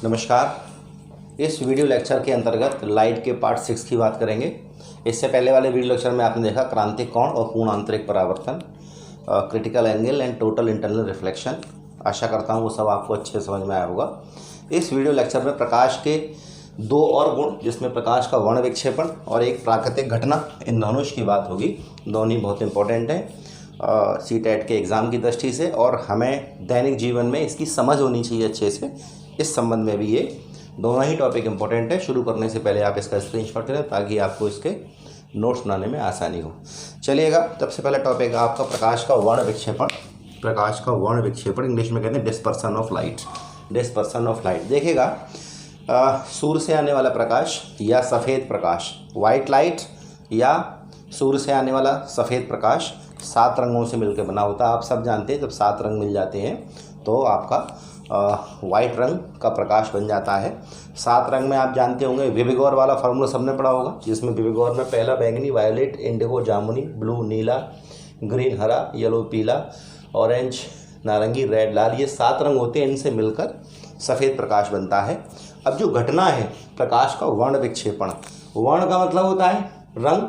नमस्कार। इस video lecture के अंतर्गत लाइट के पार्ट 6 की बात करेंगे। इससे पहले वाले वीडियो लेक्चर में आपने देखा क्रांतिक कोण और पूर्ण आंतरिक परावर्तन, critical angle and total internal reflection. आशा करता हूँ वो सब आपको अच्छे समझ में आया होगा। इस वीडियो लेक्चर में प्रकाश के दो और गुण, जिसमें प्रकाश का वर्ण विक्षेपण और एक प्राकृतिक घटना, इंद्रधनुष की बात होगी। दोनों ही बहुत इंपॉर्टेंट हैं सीटेट के एग्ज़ाम की दृष्टि से, और हमें दैनिक जीवन में इसकी समझ होनी चाहिए अच्छे से। इस संबंध में भी ये दोनों ही टॉपिक इंपॉर्टेंट है। शुरू करने से पहले आप इसका स्क्रीनशॉट करें ताकि आपको इसके नोट्स बनाने में आसानी हो। चलिएगा, सबसे पहला टॉपिक आपका प्रकाश का वर्ण विक्षेपण। प्रकाश का वर्ण विक्षेपण इंग्लिश में कहते हैं dispersion of light. Dispersion of light देखिएगा, सूर्य से आने वाला प्रकाश या सफ़ेद प्रकाश, वाइट लाइट, या सूर्य से आने वाला सफ़ेद प्रकाश 7 रंगों से मिलकर बना होता है। आप सब जानते हैं जब 7 रंग मिल जाते हैं तो आपका वाइट रंग का प्रकाश बन जाता है। 7 रंग में आप जानते होंगे विविगोर वाला फार्मूला सबने पढ़ा होगा, जिसमें विविगोर में पहला बैंगनी, वायलेट, इंडिगो, जामुनी, ब्लू नीला, ग्रीन हरा, येलो पीला, ऑरेंज नारंगी, रेड लाल, ये 7 रंग होते हैं। इनसे मिलकर सफ़ेद प्रकाश बनता है। अब जो घटना है प्रकाश का वर्ण विक्षेपण, वर्ण का मतलब होता है रंग,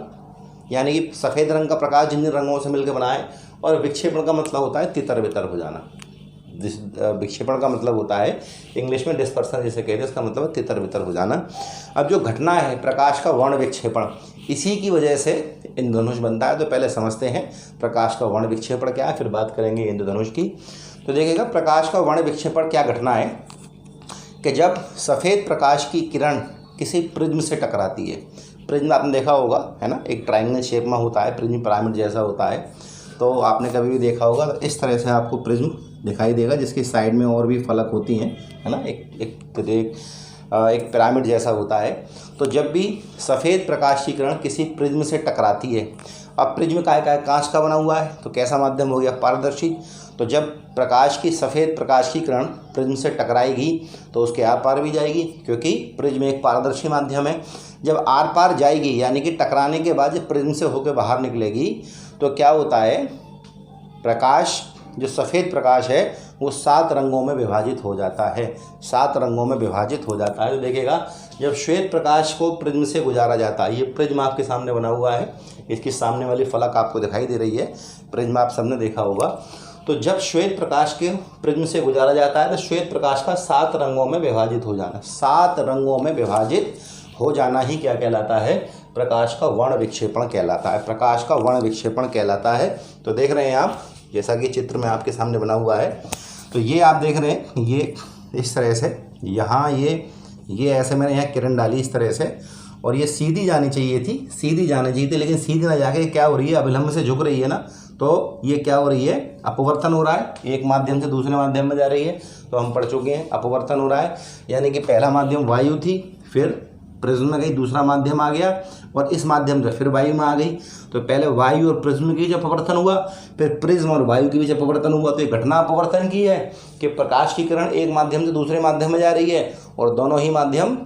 यानी कि सफ़ेद रंग का प्रकाश जिन रंगों से मिलकर बना है, और विक्षेपण का मतलब होता है तितर बितर हो जाना। विक्षेपण का मतलब होता है इंग्लिश में डिस्पर्सन जिसे कहते हैं, इसका मतलब है तितर बितर हो जाना। अब जो घटना है प्रकाश का वर्ण विक्षेपण, इसी की वजह से इंद्रधनुष बनता है। तो पहले समझते हैं प्रकाश का वर्ण विक्षेपण क्या है, फिर बात करेंगे इंद्रधनुष की। तो देखिएगा, प्रकाश का वर्ण विक्षेपण क्या घटना है कि जब सफ़ेद प्रकाश की किरण किसी प्रिज्म से टकराती है। प्रिज्म आपने देखा होगा, है ना, एक ट्रायंगल शेप में होता है, प्रिज्म पिरामिड जैसा होता है। तो आपने कभी भी देखा होगा तो इस तरह से आपको प्रिज्म दिखाई देगा, जिसकी साइड में और भी फलक होती हैं, है ना, एक पिरामिड जैसा होता है। तो जब भी सफ़ेद प्रकाश की किरण किसी प्रिज्म से टकराती है, अब प्रिज्म का कांच का बना हुआ है, तो कैसा माध्यम हो गया, पारदर्शी। तो जब प्रकाश की सफ़ेद प्रकाश की किरण प्रिज्म से टकराएगी तो उसके आर पार भी जाएगी, क्योंकि प्रिज्म एक पारदर्शी माध्यम है। जब आर पार जाएगी, यानी कि टकराने के बाद जब प्रिज्म से होकर बाहर निकलेगी, तो क्या होता है, प्रकाश जो सफ़ेद प्रकाश है वो 7 रंगों में विभाजित हो जाता है। 7 रंगों में विभाजित हो जाता है। तो देखिएगा, जब श्वेत प्रकाश को प्रिज्म से गुजारा जाता है, ये प्रिज्म आपके सामने बना हुआ है, इसकी सामने वाली फलक आपको दिखाई दे रही है, प्रिज्म आप सबने देखा होगा। तो जब श्वेत प्रकाश के प्रिज्म से गुजारा जाता है तो श्वेत प्रकाश का 7 रंगों में विभाजित हो जाना, 7 रंगों में विभाजित हो जाना ही क्या कहलाता है, प्रकाश का वर्ण विक्षेपण कहलाता है। प्रकाश का वर्ण विक्षेपण कहलाता है। तो देख रहे हैं आप, जैसा कि चित्र में आपके सामने बना हुआ है, तो ये आप देख रहे हैं, ये इस तरह से यहाँ ये ऐसे मैंने यहाँ किरण डाली इस तरह से, और ये सीधी जानी चाहिए थी, सीधी जानी चाहिए थी, लेकिन सीधी ना जाके क्या हो रही है, अभिलंब से झुक रही है ना, तो ये क्या हो रही है, अपवर्तन हो रहा है, एक माध्यम से दूसरे माध्यम में जा रही है। तो हम पढ़ चुके हैं अपवर्तन हो रहा है, यानी कि पहला माध्यम वायु थी, फिर प्रिज्म में गई, दूसरा माध्यम आ गया, और इस माध्यम से फिर वायु में आ गई। तो पहले वायु और प्रिज्म के बीच अपवर्तन हुआ, फिर प्रिज्म और वायु के बीच अपवर्तन हुआ। तो ये घटना अपवर्तन की है कि प्रकाश की किरण एक माध्यम से दूसरे माध्यम में जा रही है, और दोनों ही माध्यम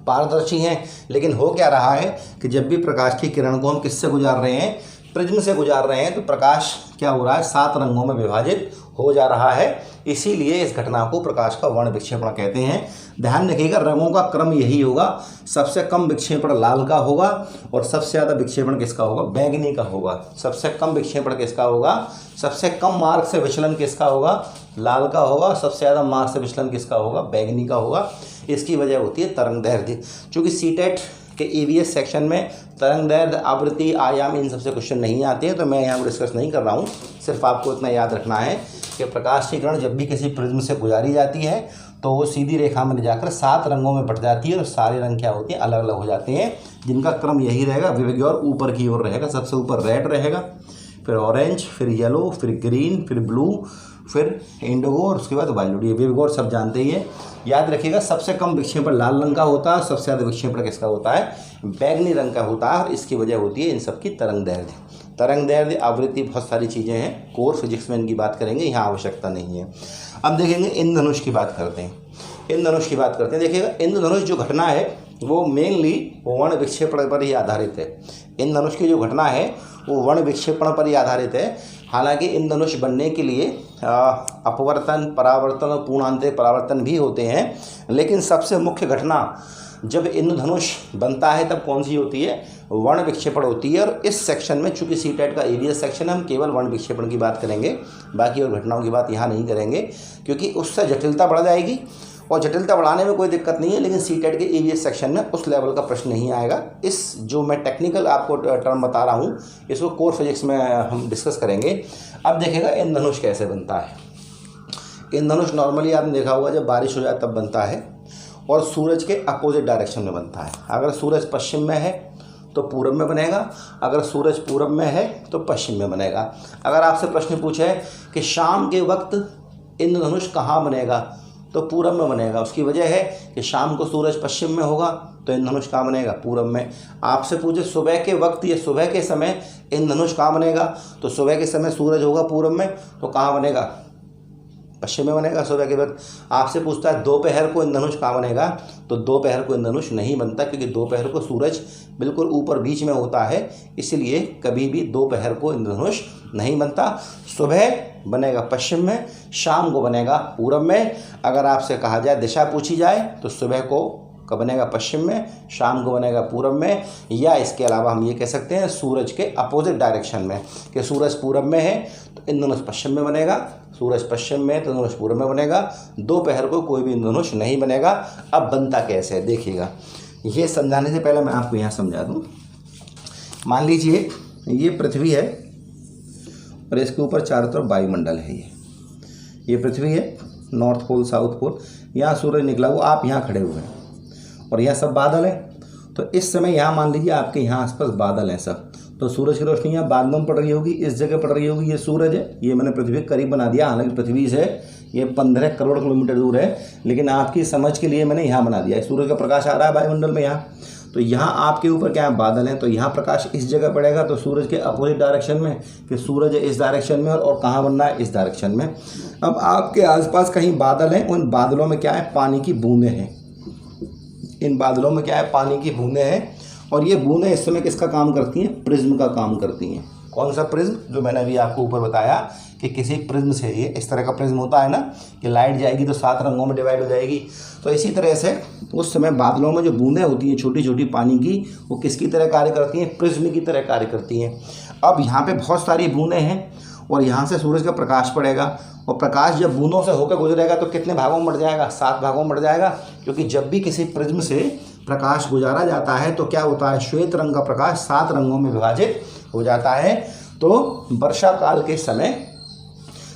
पारदर्शी हैं। लेकिन हो क्या रहा है कि जब भी प्रकाश की किरण को हम किससे गुजार रहे हैं, प्रिज्म से गुजार रहे हैं, तो प्रकाश क्या हो रहा है, 7 रंगों में विभाजित हो जा रहा है। इसीलिए इस घटना को प्रकाश का वर्ण विक्षेपण कहते हैं। ध्यान रखिएगा, रंगों का क्रम यही होगा, सबसे कम विक्षेपण लाल का होगा, और सबसे ज़्यादा विक्षेपण किसका होगा, बैंगनी का होगा। सबसे कम विक्षेपण किसका होगा, सबसे कम मार्ग से विचलन किसका होगा, लाल का होगा। सबसे ज़्यादा मार्ग से विचलन किसका होगा, बैंगनी का होगा। इसकी वजह होती है तरंग दैर्ध्य। चूँकि सीटेट के ईवीएस सेक्शन में तरंग दैर्ध्य, आवृत्ति, आयाम, इन सबसे क्वेश्चन नहीं आते हैं, तो मैं यहाँ डिस्कस नहीं कर रहा हूँ। सिर्फ आपको इतना याद रखना है कि प्रकाश की किरण जब भी किसी प्रिज्म से गुजारी जाती है तो वो सीधी रेखा में जाकर 7 रंगों में बट जाती है, और सारे रंग क्या होते हैं, अलग अलग हो जाते हैं, जिनका क्रम यही रहेगा, विविगोर ऊपर की ओर रहेगा। सबसे ऊपर रेड रहेगा, फिर ऑरेंज, फिर येलो, फिर ग्रीन, फिर ब्लू, फिर इंडिगो, और उसके बाद वायलेट। ये विविगोर सब जानते ही है। याद रखिएगा, सबसे कम विक्षेपण लाल रंग का होता है, सबसे ज़्यादा विक्षेपण किसका होता है, बैंगनी रंग का होता है। और इसकी वजह होती है इन सब की तरंग दैर्ध्य। तरंग दैर्ध्य, आवृत्ति, बहुत सारी चीज़ें हैं, कोर फिजिक्स में इनकी बात करेंगे, यहाँ आवश्यकता नहीं है। अब देखेंगे इंद्रधनुष की बात करते हैं। इंद्रधनुष की बात करते हैं। देखिएगा, इंद्रधनुष जो घटना है वो मेनली वर्ण विक्षेपण पर ही आधारित है। इंद्रधनुष की जो घटना है वो वर्ण विक्षेपण पर ही आधारित है। हालांकि इंद्रधनुष बनने के लिए अपवर्तन, परावर्तन और पूर्णांतरिक परावर्तन भी होते हैं, लेकिन सबसे मुख्य घटना जब इंद्रधनुष बनता है तब कौन सी होती है? वर्ण विक्षेपण होती है। और इस सेक्शन में चूंकि सीटेट का एरियस सेक्शन है, हम केवल वर्ण विक्षेपण की बात करेंगे, बाकी और घटनाओं की बात यहाँ नहीं करेंगे, क्योंकि उससे जटिलता बढ़ जाएगी। और जटिलता बढ़ाने में कोई दिक्कत नहीं है, लेकिन सीटेट के ईवीएस सेक्शन में उस लेवल का प्रश्न नहीं आएगा। इस जो मैं टेक्निकल आपको टर्म बता रहा हूँ, इसको कोर फिजिक्स में हम डिस्कस करेंगे। अब देखेगा इंद्रधनुष कैसे बनता है। इंद्रधनुष नॉर्मली आपने देखा होगा जब बारिश हो जाए तब बनता है, और सूरज के अपोजिट डायरेक्शन में बनता है। अगर सूरज पश्चिम में है तो पूरब में बनेगा, अगर सूरज पूरब में है तो पश्चिम में बनेगा। अगर आपसे प्रश्न पूछे कि शाम के वक्त इंद्रधनुष कहाँ बनेगा, तो पूरब में बनेगा। उसकी वजह है कि शाम को सूरज पश्चिम में होगा तो इंद्रधनुष कहाँ बनेगा? पूरब में। आपसे पूछे सुबह के वक्त या सुबह के समय इंद्रधनुष कहाँ बनेगा, तो सुबह के समय सूरज होगा पूरब में, तो कहाँ बनेगा? पश्चिम में बनेगा सुबह के वक्त। आपसे पूछता है दोपहर को इंद्रधनुष कहाँ बनेगा, तो दोपहर को इंद्रधनुष नहीं बनता, क्योंकि दोपहर को सूरज बिल्कुल ऊपर बीच में होता है, इसलिए कभी भी दोपहर को इंद्रधनुष नहीं बनता। सुबह बनेगा पश्चिम में, शाम को बनेगा पूरब में। अगर आपसे कहा जाए, दिशा पूछी जाए, तो सुबह को कब बनेगा? पश्चिम में, शाम को बनेगा पूरब में। या इसके अलावा हम ये कह सकते हैं सूरज के अपोजिट डायरेक्शन में, कि सूरज पूरब में है तो इंद्रधनुष पश्चिम में बनेगा, सूरज पश्चिम में तो इंद्रधनुष पूरब में बनेगा। दोपहर को कोई भी इंद्रधनुष नहीं बनेगा। अब बनता कैसे है देखिएगा। ये समझाने से पहले मैं आपको यहाँ समझा दूँ। मान लीजिए ये पृथ्वी है और इसके ऊपर चारों तरफ वायुमंडल है। ये पृथ्वी है, नॉर्थ पोल साउथ पोल, यहाँ सूरज निकला हुआ, आप यहाँ खड़े हुए हैं और यहाँ सब बादल है। तो इस समय यहाँ मान लीजिए आपके यहाँ आसपास बादल हैं सब, तो सूरज की रोशनी यहाँ बादलों में पड़ रही होगी, इस जगह पड़ रही होगी। ये सूरज है, ये मैंने पृथ्वी के करीब बना दिया, हालांकि पृथ्वी से ये 15 करोड़ किलोमीटर दूर है, लेकिन आपकी समझ के लिए मैंने यहाँ बना दिया। सूरज का प्रकाश आ रहा है वायुमंडल में यहाँ, तो यहाँ आपके ऊपर क्या है? बादल हैं, तो यहाँ प्रकाश इस जगह पड़ेगा, तो सूरज के अपोजिट डायरेक्शन में, कि सूरज है इस डायरेक्शन में और कहाँ बनना है? इस डायरेक्शन में। अब आपके आसपास कहीं बादल हैं, उन बादलों में क्या है? पानी की बूंदें हैं। इन बादलों में क्या है? पानी की बूंदें हैं। और ये बूंदें इस समय किसका काम करती हैं? प्रिज्म का काम करती हैं। कौन सा प्रिज्म? जो मैंने अभी आपको ऊपर बताया कि किसी प्रिज्म से, ये इस तरह का प्रिज्म होता है ना, कि लाइट जाएगी तो 7 रंगों में डिवाइड हो जाएगी। तो इसी तरह से उस समय बादलों में जो बूंदें होती हैं छोटी छोटी पानी की, वो किसकी तरह कार्य करती हैं? प्रिज्म की तरह कार्य करती हैं। अब यहाँ पे बहुत सारी बूंदें हैं और यहाँ से सूरज का प्रकाश पड़ेगा, और प्रकाश जब बूंदों से होकर गुजरेगा तो कितने भागों में बढ़ जाएगा? 7 भागों में बढ़ जाएगा। क्योंकि जब भी किसी प्रिज्म से प्रकाश गुजारा जाता है तो क्या होता है? श्वेत रंग का प्रकाश 7 रंगों में विभाजित हो जाता है। तो वर्षा काल के समय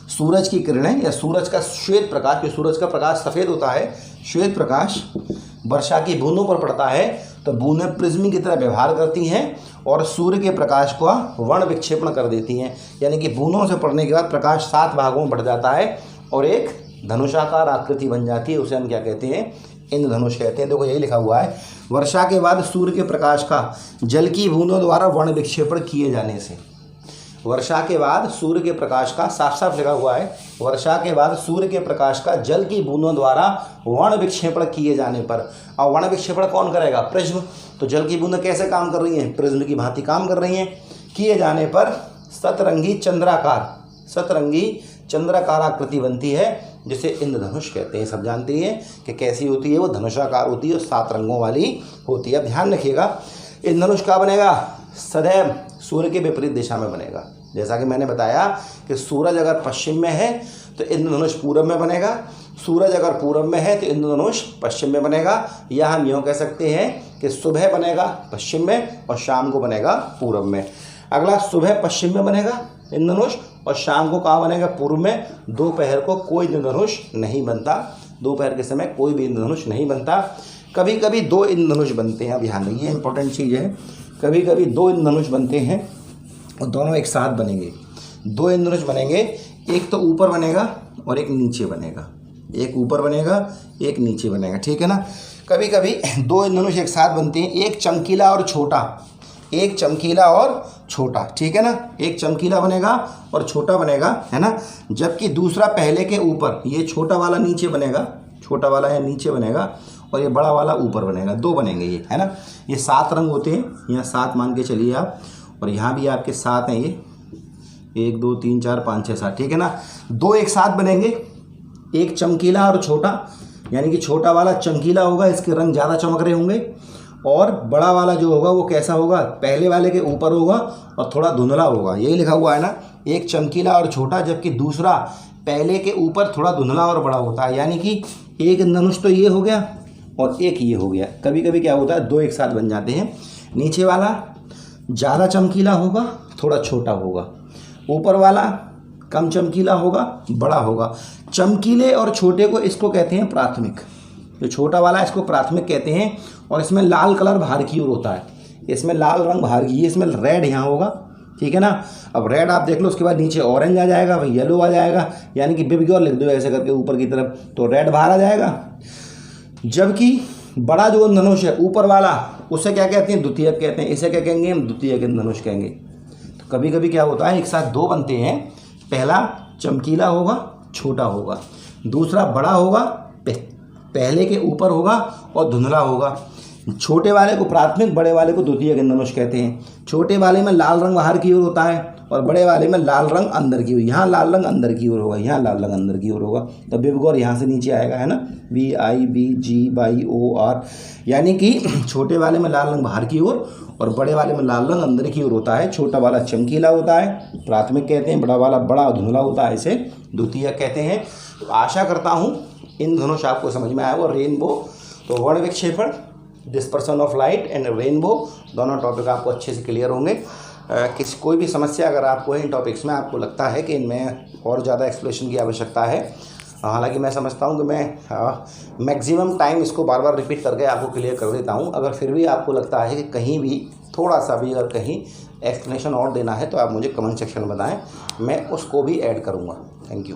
सूरज की किरणें या सूरज का श्वेत प्रकाश, कि सूरज का प्रकाश सफ़ेद होता है, श्वेत प्रकाश वर्षा की बूंदों पर पड़ता है, तो बूंदें प्रिज्म की तरह व्यवहार करती हैं और सूर्य के प्रकाश को वर्ण विक्षेपण कर देती हैं। यानी कि बूंदों से पड़ने के बाद प्रकाश 7 भागों में बढ़ जाता है और एक धनुषाकार आकृति बन जाती है। उसे हम क्या कहते हैं? इंद्रधनुष कहते हैं। देखो यही लिखा हुआ है, वर्षा के बाद सूर्य के प्रकाश का जल की बूंदों द्वारा वर्ण विक्षेपण किए जाने से। वर्षा के बाद सूर्य के प्रकाश का, साफ साफ लिखा हुआ है, वर्षा के बाद सूर्य के प्रकाश का जल की बूंदों द्वारा वर्ण विक्षेपण किए जाने पर। और वर्ण विक्षेपण कौन करेगा? प्रिज्म। तो जल की बूंदें कैसे काम कर रही हैं? प्रिज्म की भांति काम कर रही हैं। किए जाने पर सतरंगी चंद्राकार आकृति बनती है, जिसे इंद्रधनुष कहते हैं। सब जानते हैं कि कैसी होती है? वो धनुषाकार होती है और 7 रंगों वाली होती है। अब ध्यान रखिएगा, इंद्रधनुष क्या बनेगा? सदैव सूर्य के विपरीत दिशा में बनेगा। जैसा कि मैंने बताया कि सूरज अगर पश्चिम में है तो इंद्रधनुष पूरब में बनेगा, सूरज अगर पूरब में है तो इंद्रधनुष पश्चिम में बनेगा। या हम यूँ कह सकते हैं कि सुबह बनेगा पश्चिम में और शाम को बनेगा पूरब में। अगला, सुबह पश्चिम में बनेगा इंद्रधनुष और शाम को कहाँ बनेगा? पूर्व में। दोपहर को कोई इंद्रधनुष नहीं बनता, दोपहर के समय कोई भी इंद्रधनुष नहीं बनता। कभी कभी 2 इंद्रधनुष बनते हैं। अब ध्यान रखिए, इंपॉर्टेंट चीज़ है, कभी कभी 2 इंद्रधनुष बनते हैं और दोनों एक साथ बनेंगे। 2 इंद्रधनुष बनेंगे, एक तो ऊपर बनेगा और एक नीचे बनेगा, एक ऊपर बनेगा एक नीचे बनेगा, ठीक है ना। कभी कभी 2 इंद्रधनुष एक साथ बनते हैं, एक चमकीला और छोटा, एक चमकीला और छोटा, ठीक है ना। एक चमकीला बनेगा और छोटा बनेगा, है ना, जबकि दूसरा पहले के ऊपर, ये छोटा वाला नीचे बनेगा, छोटा वाला है नीचे बनेगा और ये बड़ा वाला ऊपर बनेगा। 2 बनेंगे ये, है ना। ये 7 रंग होते हैं, यहाँ 7 मान के चलिए आप, और यहाँ भी आपके 7 हैं, 1 2 3 4 5 6 7, ठीक है ना। 2 एक साथ बनेंगे, एक चमकीला और छोटा, यानी कि छोटा वाला चमकीला होगा, इसके रंग ज़्यादा चमक रहे होंगे, और बड़ा वाला जो होगा वो कैसा होगा, पहले वाले के ऊपर होगा और थोड़ा धुंधला होगा। यही लिखा हुआ है ना, एक चमकीला और छोटा, जबकि दूसरा पहले के ऊपर थोड़ा धुंधला और बड़ा होता है। यानी कि एक इंद्रधनुष तो ये हो गया और एक ये हो गया। कभी कभी क्या होता है, 2 एक साथ बन जाते हैं। नीचे वाला ज़्यादा चमकीला होगा, थोड़ा छोटा होगा, ऊपर वाला कम चमकीला होगा, बड़ा होगा। चमकीले और छोटे को इसको कहते हैं प्राथमिक, जो छोटा वाला है इसको प्राथमिक कहते हैं, और इसमें लाल कलर बाहर की ओर होता है, इसमें लाल रंग बाहर की, इसमें रेड यहाँ होगा, ठीक है ना। अब रेड आप देख लो, उसके बाद नीचे ऑरेंज आ जाएगा, फिर येलो आ जाएगा, यानी कि बिबग्योर लिख दो ऐसे करके ऊपर की तरफ, तो रेड बाहर आ जाएगा। जबकि बड़ा जो धनुष है ऊपर वाला, उसे क्या कहते हैं, द्वितीयक कहते हैं। इसे क्या कहेंगे हम, द्वितीयक धनुष कहेंगे। तो कभी कभी क्या होता है, एक साथ 2 बनते हैं, पहला चमकीला होगा, छोटा होगा, दूसरा बड़ा होगा, पहले के ऊपर होगा और धुंधला होगा। छोटे वाले को प्राथमिक, बड़े वाले को द्वितीयक इंद्रधनुष कहते हैं। छोटे वाले में लाल रंग बाहर की ओर होता है और बड़े वाले में लाल रंग अंदर की ओर, यहाँ लाल रंग अंदर की ओर होगा, यहाँ लाल रंग अंदर की ओर होगा। तो बिबगौर यहाँ से नीचे आएगा, है ना, BIBGOR, यानी कि छोटे वाले में लाल रंग बाहर की ओर और बड़े वाले में लाल रंग अंदर की ओर होता है। छोटा वाला चमकीला होता है, प्राथमिक कहते हैं, बड़ा वाला बड़ा धुंधला होता है, इसे द्वितीयक कहते हैं। तो आशा करता हूँ इन धनुष आपको समझ में आया। वो रेनबो, तो वर्ण विक्षेपण, dispersion of light and rainbow, दोनों टॉपिक आपको अच्छे से क्लियर होंगे। कोई भी समस्या अगर आपको इन टॉपिक्स में आपको लगता है कि इनमें और ज़्यादा एक्सप्लेनेशन की आवश्यकता है, हालांकि मैं समझता हूं कि मैं मैक्सिमम टाइम इसको बार बार रिपीट करके आपको क्लियर कर देता हूं। अगर फिर भी आपको लगता है कि कहीं भी थोड़ा सा भी अगर कहीं एक्सप्लेनेशन और देना है तो आप मुझे कमेंट सेक्शन में बताएं, मैं उसको भी ऐड करूँगा। Thank you.